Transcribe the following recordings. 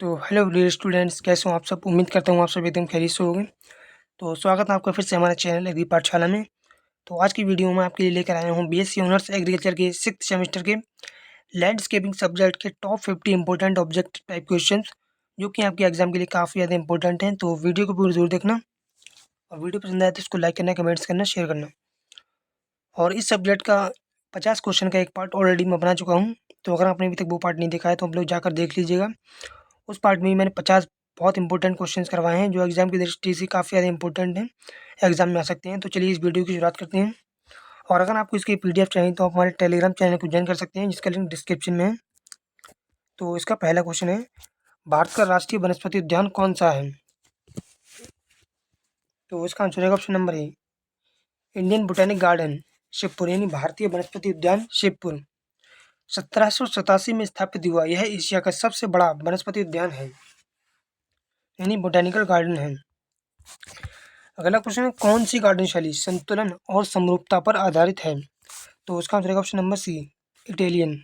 तो hello dear students, कैसे हो आप सब। उम्मीद करता हूँ आप सब एकदम खैरियत से होंगे। तो स्वागत है आपका फिर से हमारे चैनल एग्री पाठशाला में। तो आज की वीडियो में आपके लिए लेकर आया हूँ बीएससी ऑनर्स एग्रीकल्चर के 6th सेमेस्टर के लैंडस्केपिंग सब्जेक्ट के top 50 important object type question, जो कि आपके एग्जाम के लिए काफ़ी ज़्यादा इंपॉर्टेंट हैं। तो वीडियो को पूरी जरूर देखना, और वीडियो पसंद आए तो इसको लाइक करना, कमेंट्स करना, शेयर करना। और इस सब्जेक्ट का 50 क्वेश्चन का एक पार्ट ऑलरेडी मैं बना चुका हूँ। तो अगर आपने अभी तक वो पार्ट नहीं देखा है तो आप लोग जाकर देख लीजिएगा। उस पार्ट में ही मैंने 50 बहुत इंपॉर्टेंट क्वेश्चंस करवाए हैं, जो एग्जाम की दृष्टि से काफ़ी ज़्यादा इंपॉर्टेंट हैं, एग्जाम में आ सकते हैं। तो चलिए इस वीडियो की शुरुआत करते हैं। और अगर आपको इसकी पीडीएफ चाहिए तो आप हमारे टेलीग्राम चैनल को ज्वाइन कर सकते हैं, जिसका लिंक डिस्क्रिप्शन में है। तो इसका पहला क्वेश्चन है, भारत का राष्ट्रीय वनस्पति उद्यान कौन सा है। तो इसका आंसर है ऑप्शन नंबर ए, इंडियन बोटेनिक गार्डन शिवपुर, यानी भारतीय वनस्पति उद्यान शिवपुर। 1787 में स्थापित हुआ यह एशिया का सबसे बड़ा वनस्पति उद्यान है, यानी बोटेनिकल गार्डन है। अगला क्वेश्चन है, कौन सी गार्डन शैली संतुलन और समरूपता पर आधारित है। तो उसका आंसर है option number C, Italian.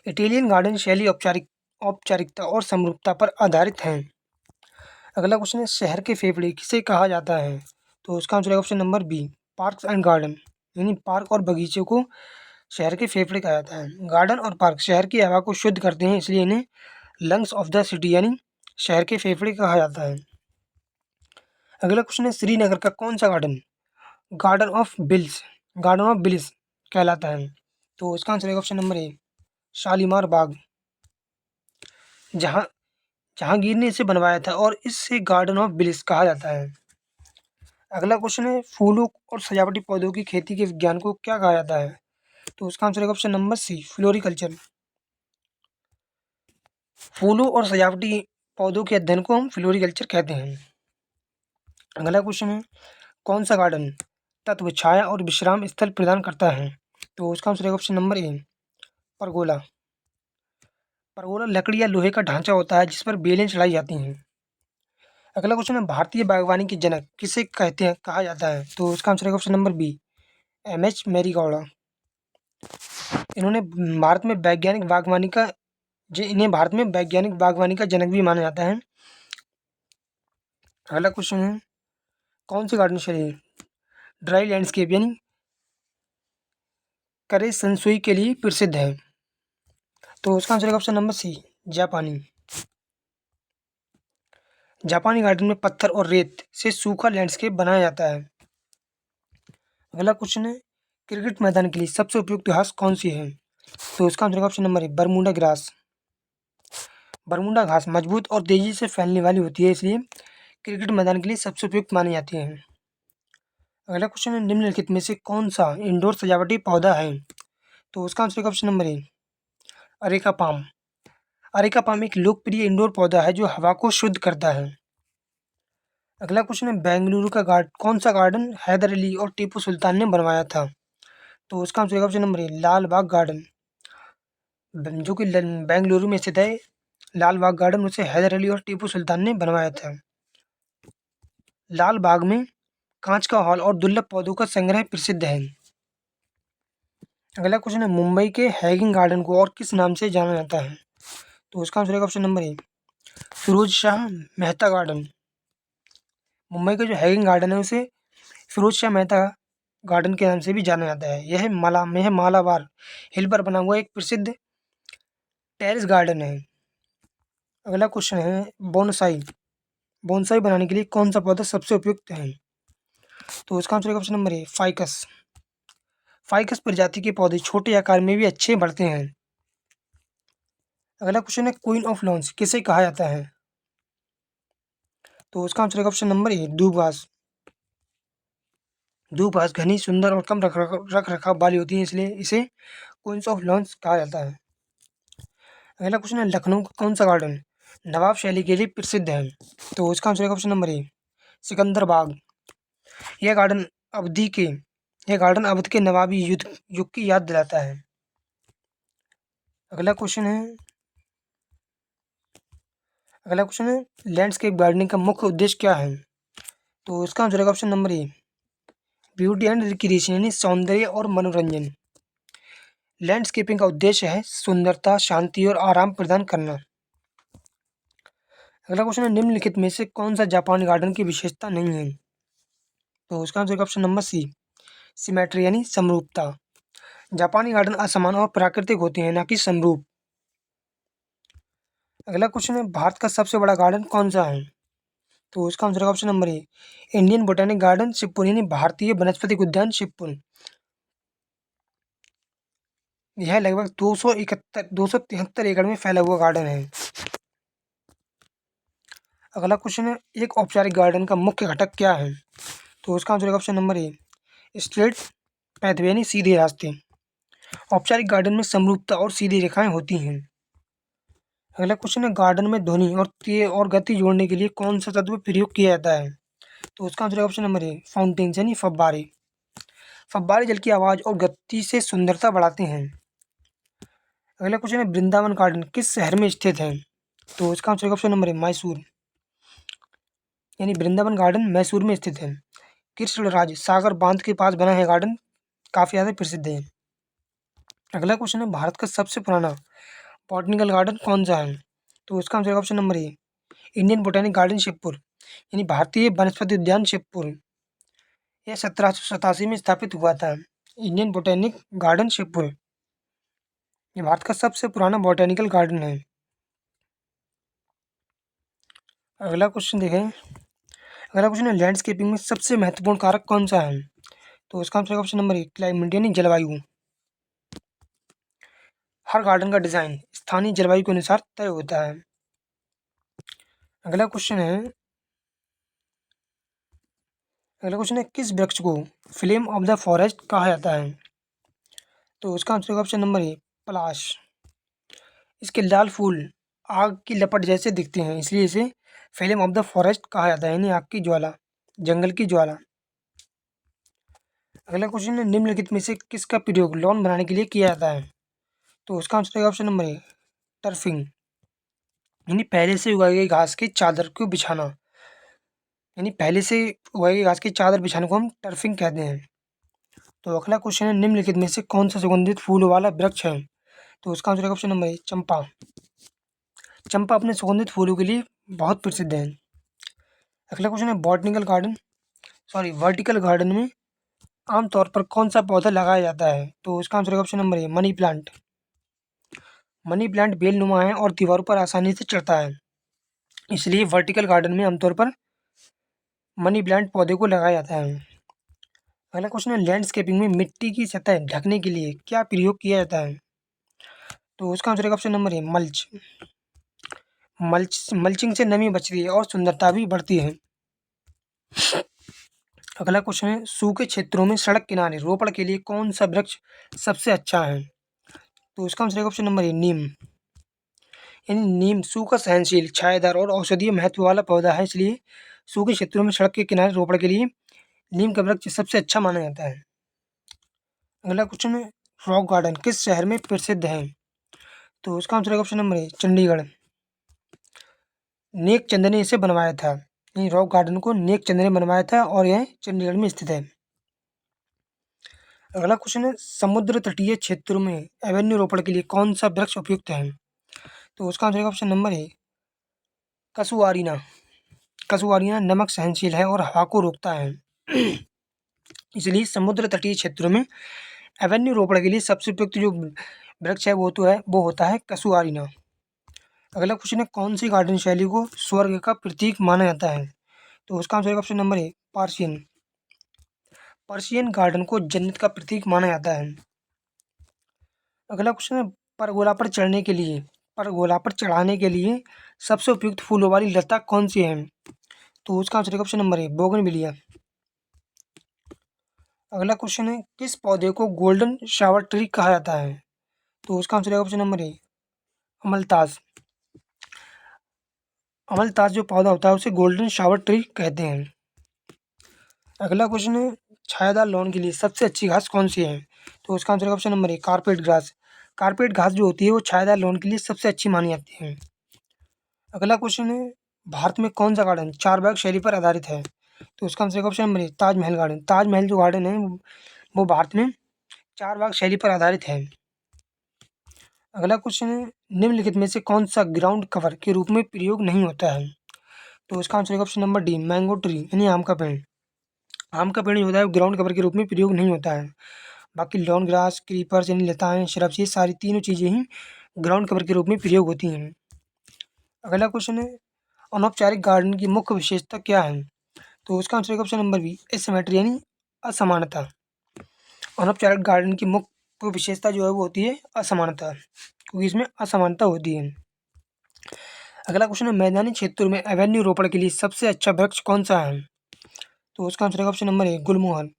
Italian garden शैली औपचारिकता और समरूपता पर आधारित है। अगला क्वेश्चन है, शहर के फेफड़े किसे कहा जाता है। तो उसका आंसर है option number B, parks and garden, यानी पार्क और बगीचे को शहर के फेफड़े कहा जाता है। गार्डन और पार्क शहर की हवा को शुद्ध करते हैं, इसलिए इन्हें लंग्स ऑफ द सिटी, यानी शहर के फेफड़े कहा जाता है। अगला क्वेश्चन है, श्रीनगर का कौन सा गार्डन गार्डन ऑफ बिल्स कहलाता है। तो इसका आंसर है ऑप्शन नंबर ए, शालीमार बाग। जहां जहांगीर ने इसे बनवाया था और इससे गार्डन ऑफ बिल्स कहा जाता है। अगला क्वेश्चन है, फूलों और सजावटी पौधों की खेती के विज्ञान को क्या कहा जाता है। तो उसका आंसर है ऑप्शन नंबर सी, फ्लोरिकल्चर। फूलों और सजावटी पौधों के अध्ययन को हम फ्लोरिकल्चर कहते हैं। अगला क्वेश्चन है, कौन सा गार्डन तत्व छाया और विश्राम स्थल प्रदान करता है। तो उसका आंसर है ऑप्शन नंबर ए, परगोला। परगोला लकड़ी या लोहे का ढांचा होता है जिस पर बेलें चढ़ाई जाती हैं। अगला क्वेश्चन है, भारतीय बागवानी के जनक किसे कहते हैं कहा जाता है। तो उसका आंसर है option number B, M H Mari Gowda. इन्होंने भारत में वैज्ञानिक बागवानी का इन्हें भारत में वैज्ञानिक बागवानी का जनक भी माना जाता है। अगला क्वेश्चन है, कौन सी गार्डन शैली ड्राई लैंडस्केप यानी करे संसुई के लिए प्रसिद्ध है। तो उसका आंसर है ऑप्शन नंबर सी, जापानी। जापानी गार्डन में पत्थर और रेत से सूखा लैंडस्केप बनाया जाता है। अगला क्वेश्चन है, क्रिकेट मैदान के लिए सबसे उपयुक्त घास कौन सी है। तो इसका आंसर है ऑप्शन नंबर ए, बरमूडा ग्रास। बरमूडा घास मजबूत और तेजी से फैलने वाली होती है, इसलिए क्रिकेट मैदान के लिए सबसे उपयुक्त मानी जाती है। अगला क्वेश्चन है, निम्नलिखित में से कौन सा इंडोर सजावटी पौधा है। तो उसका आंसर है ऑप्शन नंबर ए, अरेका पाम। अरेका पाम एक लोकप्रिय इंडोर पौधा है जो हवा को शुद्ध करता है। अगला क्वेश्चन है, बेंगलुरु का कौन सा गार्डन हैदर अली और टीपू सुल्तान ने बनवाया था। तो उसका आंसर है ऑप्शन नंबर ए, लाल बाग गार्डन, जो कि बेंगलुरु में स्थित है। लाल बाग गार्डन उसे हैदर अली और टीपू सुल्तान ने बनवाया था। लाल बाग में कांच का हॉल और दुर्लभ पौधों का संग्रह प्रसिद्ध है। अगला क्वेश्चन है, मुंबई के हैगिंग गार्डन को और किस नाम से जाना जाता है। तो उसका आंसर है option number A, Firoz Shah Mehta garden. Mumbai का जो हैगिंग गार्डन है उसे फिरोज शाह मेहता गार्डन के नाम से भी जाना जाता है। यह मालाबार हिल पर बना हुआ एक प्रसिद्ध टेरेस गार्डन है। अगला क्वेश्चन है, बोनसाई बोनसाई बनाने के लिए कौन सा पौधा सबसे उपयुक्त है। तो उसका आंसर है ऑप्शन नंबर ए, फाइकस। फाइकस प्रजाति के पौधे छोटे आकार में भी अच्छे बढ़ते हैं। अगला क्वेश्चन है, क्वीन ऑफ लॉन्स किसे कहा जाता है। तो उसका आंसर है ऑप्शन नंबर ए, दूबघास। दूबघास घनी, सुंदर और कम रख रखाव वाली होती है, इसलिए इसे क्वींस ऑफ लॉन्स कहा जाता है। अगला क्वेश्चन है, लखनऊ का कौन सा गार्डन नवाब शैली के लिए प्रसिद्ध है। तो उसका आंसर है ऑप्शन नंबर ए, सिकंदर बाग। यह गार्डन अवधि के यह गार्डन अवध के नवाबी युग की याद दिलाता है। अगला क्वेश्चन है लैंडस्केप गार्डनिंग का मुख्य उद्देश्य क्या है। तो इसका आंसर है option number A, beauty and recreation, यानी सौंदर्य और मनोरंजन। लैंडस्केपिंग का उद्देश्य है सुंदरता, शांति और आराम प्रदान करना। अगला क्वेश्चन है, निम्नलिखित में से कौन सा जापानी गार्डन की विशेषता नहीं है? तो उसका answer option number C, symmetry यानी समरूपता। जापानी गार्डन असमान और प्राकृतिक होते हैं, ना कि समरूप। अगला क्वेश्चन है, भारत का सबसे बड़ा गार्डन कौन सा है? तो उसका आंसर ऑप्शन नंबर ए, इंडियन बोटेनिक गार्डन शिवपुर यानी भारतीय वनस्पति उद्यान शिवपुर। यह लगभग 273 एकड़ में फैला हुआ गार्डन है। अगला क्वेश्चन है, एक औपचारिक गार्डन का मुख्य घटक क्या है? तो उसका आंसर ऑप्शन नंबर ए, स्ट्रेट पैथवे यानी सीधे रास्ते। औपचारिक गार्डन में समरूपता और सीधी रेखाएं होती हैं। अगला क्वेश्चन है, गार्डन में ध्वनि और तेज और गति जोड़ने के लिए कौन सा तत्व प्रयोग किया जाता है? तो उसका आंसर ऑप्शन नंबर ए, फाउंटेन यानी फव्वारे। फव्वारे जल की आवाज और गति से सुंदरता बढ़ाते हैं। अगला क्वेश्चन है, वृंदावन गार्डन किस शहर में स्थित है? तो उसका आंसर ऑप्शन नंबर ए, मैसूर यानी वृंदावन गार्डन मैसूर में स्थित है। कृष्णराज सागर बांध के पास बना है गार्डन, काफी ज्यादा प्रसिद्ध है। अगला क्वेश्चन है, भारत का सबसे पुराना बॉटनिकल गार्डन कौन सा है? तो उसका आंसर ऑप्शन नंबर ए, इंडियन बोटेनिक गार्डन शिवपुर यानी भारतीय वनस्पति उद्यान शिवपुर। यह 1787 में स्थापित हुआ था। इंडियन बोटेनिक गार्डन शिवपुर ये भारत का सबसे पुराना बॉटेनिकल गार्डन है। अगला क्वेश्चन देखें। अगला क्वेश्चन है, लैंडस्केपिंग में सबसे महत्वपूर्ण कारक कौन सा है? तो उसका आंसर ऑप्शन नंबर ए, क्लाइमेट यानी जलवायु। हर गार्डन का डिजाइन स्थानीय जलवायु के अनुसार तय होता है। अगला क्वेश्चन है, किस वृक्ष को फ्लेम ऑफ द फॉरेस्ट कहा जाता है? तो उसका आंसर ऑप्शन नंबर ए, पलाश। इसके लाल फूल आग की लपट जैसे दिखते हैं, इसलिए इसे फ्लेम ऑफ द फॉरेस्ट कहा जाता है यानी आग की ज्वाला, जंगल की ज्वाला। अगला क्वेश्चन है, निम्नलिखित में से किसका प्रयोग लॉन बनाने के लिए किया जाता है? तो उसका आंसर है ऑप्शन नंबर ए, टर्फिंग यानी पहले से उगाई गई घास की चादर को बिछाना, यानी पहले से उगाई गई घास की चादर बिछाने को हम टर्फिंग कहते हैं। तो अगला क्वेश्चन है, निम्नलिखित में से कौन सा सुगंधित फूल वाला वृक्ष है? तो उसका आंसर है ऑप्शन नंबर ए, चंपा। चंपा अपने सुगंधित फूलों के लिए बहुत प्रसिद्ध है। अगला क्वेश्चन है, वर्टिकल गार्डन में आमतौर पर कौन सा पौधा लगाया जाता है? तो उसका आंसर है option number A, money plant. Money plant बेलनुमा है और दीवारों पर आसानी से चढ़ता है, इसलिए वर्टिकल गार्डन में आमतौर पर मनी प्लांट पौधे को लगाया जाता है। अगला क्वेश्चन है, लैंडस्केपिंग में मिट्टी की सतह ढकने के लिए क्या प्रयोग किया जाता है? तो उसका आंसर है ऑप्शन नंबर ए, मल्च। मल्चिंग से नमी बचती है और सुंदरता भी बढ़ती है। अगला क्वेश्चन है, सूखे क्षेत्रों में सड़क किनारे रोपण के लिए कौन सा वृक्ष सबसे अच्छा है? तो इसका आंसर है ऑप्शन नंबर ए, नीम। यानी नीम सूखा सहनशील, छायादार और औषधीय महत्व वाला पौधा है, इसलिए सूखे क्षेत्रों में सड़क के किनारे रोपण के लिए नीम का वृक्ष सबसे अच्छा माना जाता है। अगला क्वेश्चन है, रॉक गार्डन किस शहर में प्रसिद्ध है? तो उसका आंसर है ऑप्शन नंबर ए, चंडीगढ़। नेक चंद ने इसे बनवाया था, यानी रॉक गार्डन को नेक चंद ने बनवाया था और यह चंडीगढ़ में स्थित है। अगला क्वेश्चन है, समुद्र तटीय क्षेत्रों में एवेन्यू रोपण के लिए कौन सा वृक्ष उपयुक्त है? तो उसका आंसर है ऑप्शन नंबर ए, कसूआरीना। कसूआरीना नमक सहनशील है और हवा को रोकता है, इसलिए समुद्र तटीय क्षेत्रों में एवेन्यू रोपण के लिए सबसे उपयुक्त जो वृक्ष है वो होता है कसूआरीना। अगला क्वेश्चन है, कौन सी गार्डन शैली को स्वर्ग का प्रतीक माना जाता है? तो उसका आंसर है ऑप्शन नंबर ए, पर्शियन। पर्शियन गार्डन को जन्नत का प्रतीक माना जाता है। अगला क्वेश्चन है, परगोला पर चढ़ाने के लिए सबसे उपयुक्त फूलों वाली लता कौन सी है? तो उसका आंसर है ऑप्शन नंबर ए, बोगनविलिया। अगला क्वेश्चन है, किस पौधे को गोल्डन शावर ट्री कहा जाता है? तो उसका आंसर है ऑप्शन नंबर ए, अमलतास। अमलतास जो पौधा होता है उसे गोल्डन शावर ट्री कहते हैं। अगला क्वेश्चन है, छायादार लॉन के लिए सबसे अच्छी घास कौन सी है? तो उसका आंसर है ऑप्शन नंबर ए, कारपेट घास। कारपेट घास जो होती है वो छायादार लॉन के लिए सबसे अच्छी मानी जाती है। अगला क्वेश्चन है, भारत में कौन सा गार्डन चारबाग शैली पर आधारित है? तो उसका आंसर है ऑप्शन नंबर ए, ताजमहल गार्डन। ताजमहल जो गार्डन है वो भारत में चारबाग शैली पर आधारित है। अगला क्वेश्चन है, निम्नलिखित में से कौन सा ग्राउंड कवर के रूप में प्रयोग नहीं होता है? तो इसका आंसर होगा option number D, mango tree यानी आम का पेड़। आम का पेड़ जो होता है वो ग्राउंड कवर के रूप में प्रयोग नहीं होता है। बाकी लॉन ग्रास, क्रीपर्स यानी लताएं, श्रब्स, ये सारी तीनों चीज़ें ही ग्राउंड कवर के रूप में प्रयोग होती हैं। अगला क्वेश्चन है, अनौपचारिक गार्डन की मुख्य विशेषता क्या है? तो उसका आंसर होगा ऑप्शन नंबर बी, एसिमेट्री यानी असमानता। अनौपचारिक गार्डन की मुख्य विशेषता जो है वो होती है असमानता, क्योंकि इसमें असमानता होती है। अगला क्वेश्चन है, मैदानी क्षेत्रों में एवेन्यू रोपण के लिए सबसे अच्छा वृक्ष कौन सा है? तो उसका आंसर होगा ऑप्शन नंबर ए, गुलमोहर।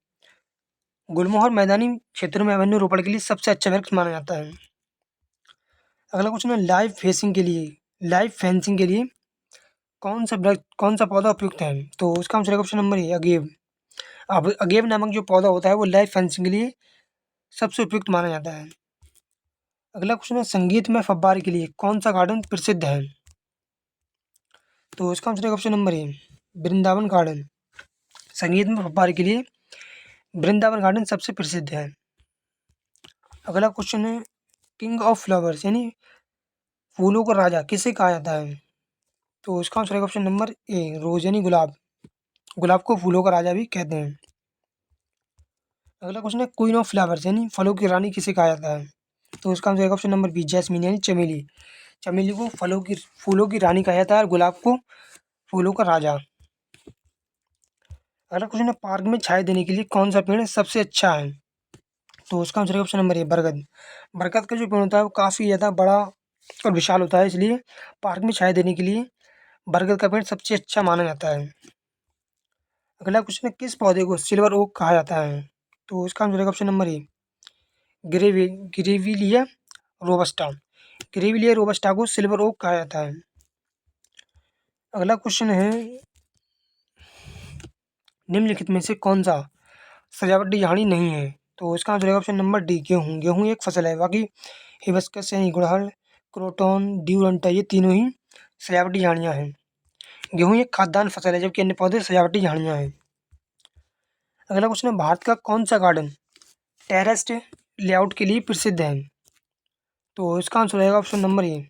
गुलमोहर मैदानी क्षेत्रों में एवेन्यू रोपण के लिए सबसे अच्छा वृक्ष माना जाता है। अगला क्वेश्चन है, लाइव फेंसिंग के लिए कौन सा पौधा उपयुक्त है? तो उसका आंसर होगा ऑप्शन नंबर ए, अगेव। अब अगेव नामक जो पौधा होता है वो लाइव फेंसिंग के लिए सबसे उपयुक्त माना जाता है। अगला क्वेश्चन है, संगीत में फव्वारे के लिए कौन सा गार्डन प्रसिद्ध है? तो इसका आंसर है ऑप्शन नंबर ए, वृंदावन गार्डन। संगीत में फव्वारे के लिए वृंदावन गार्डन सबसे प्रसिद्ध है। अगला क्वेश्चन है, किंग ऑफ फ्लावर्स यानी फूलों का राजा किसे कहा जाता है? तो इसका आंसर है ऑप्शन नंबर ए, रोज यानी गुलाब। गुलाब को फूलों का राजा भी कहते हैं। अगला क्वेश्चन है, क्वीन ऑफ फ्लावर्स यानी फलों की रानी किसे कहा जाता है? तो इसका आंसर है ऑप्शन नंबर बी, जैस्मीन यानी चमेली। चमेली को फूलों की रानी कहा जाता है और गुलाब को फूलों का राजा। अगला क्वेश्चन है, पार्क में छाया देने के लिए कौन सा पेड़ सबसे अच्छा है? तो उसका आंसर है ऑप्शन नंबर ए, बरगद। बरगद का जो पेड़ होता है वो काफ़ी ज़्यादा बड़ा और विशाल होता है, इसलिए पार्क में छाया देने के लिए बरगद का पेड़ सबसे अच्छा माना जाता है। अगला क्वेश्चन है, किस पौधे को सिल्वर ओक कहा जाता है? तो उसका आंसर है option number A, grevillea robusta. Grevillea robusta को सिल्वर ओक कहा जाता है। अगला क्वेश्चन है, निम्नलिखित में से कौन सा सजावटी झाड़ी नहीं है? तो इसका आंसर है ऑप्शन नंबर डी, गेहूँ। गेहूँ एक फसल है, बाकी हिबिस्कस यानी गुड़हल, क्रोटॉन, ड्यूरंटा ये तीनों ही सजावटी झाड़ियाँ हैं। गेहूँ एक खाद्यान्न फसल है, जबकि अन्य पौधे सजावटी झाड़ियाँ हैं। अगला क्वेश्चन है, भारत का कौन सा गार्डन टेरेस्ड लेआउट के लिए प्रसिद्ध है? तो इसका आंसर रहेगा ऑप्शन नंबर ए,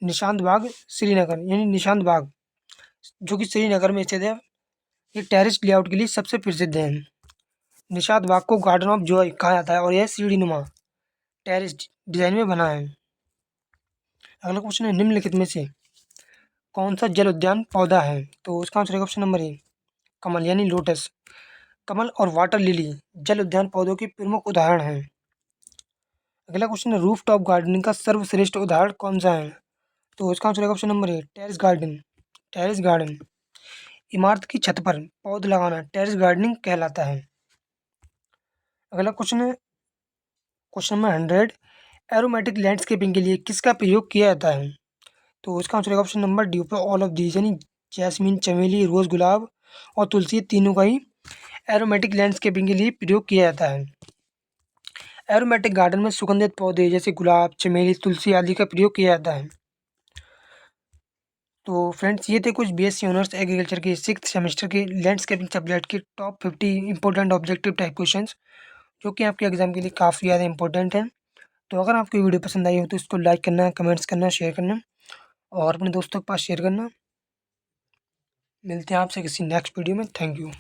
निशांत बाग श्रीनगर यानी निशांत बाग, जो कि श्रीनगर में स्थित है। ये टेरेस्ड लेआउट के लिए सबसे प्रसिद्ध है। निशांत बाग को गार्डन ऑफ जॉय कहा जाता है और यह सीढ़ीनुमा टेरेस्ड डिजाइन में बना है। अगला क्वेश्चन है, निम्नलिखित में से कौन सा जल उद्यान पौधा है? तो उसका आंसर है ऑप्शन नंबर ए, कमल यानी लोटस। कमल और वाटर लिली जल उद्यान पौधों के प्रमुख उदाहरण हैं। अगला क्वेश्चन है, रूफ टॉप गार्डनिंग का सर्वश्रेष्ठ उदाहरण कौन सा है? तो इसका आंसर है ऑप्शन नंबर ए, टेरेस गार्डन। टेरेस गार्डन इमारत की छत पर पौध लगाना टेरेस गार्डनिंग कहलाता है। अगला क्वेश्चन है, क्वेश्चन नंबर 100, एरोमेटिक लैंडस्केपिंग के लिए किसका प्रयोग किया जाता है? तो इसका आंसर है option number D, all of these यानी जैस्मीन, चमेली, रोज, गुलाब और तुलसी, तीनों का ही एरोमेटिक लैंडस्केपिंग के लिए प्रयोग किया जाता है। एरोमेटिक गार्डन में सुगंधित पौधे जैसे गुलाब, चमेली, तुलसी आदि का प्रयोग किया जाता है। तो फ्रेंड्स, ये थे कुछ बीएससी ऑनर्स एग्रीकल्चर के 6th सेमेस्टर के लैंडस्केपिंग सब्जेक्ट के top 50 important objective type questions, जो कि आपके एग्जाम के लिए काफ़ी ज़्यादा इंपॉर्टेंट हैं। तो अगर आपको वीडियो पसंद आई हो तो इसको लाइक करना, कमेंट्स करना, शेयर करना और अपने दोस्तों के पास शेयर करना। मिलते हैं आपसे किसी नेक्स्ट वीडियो में। Thank you.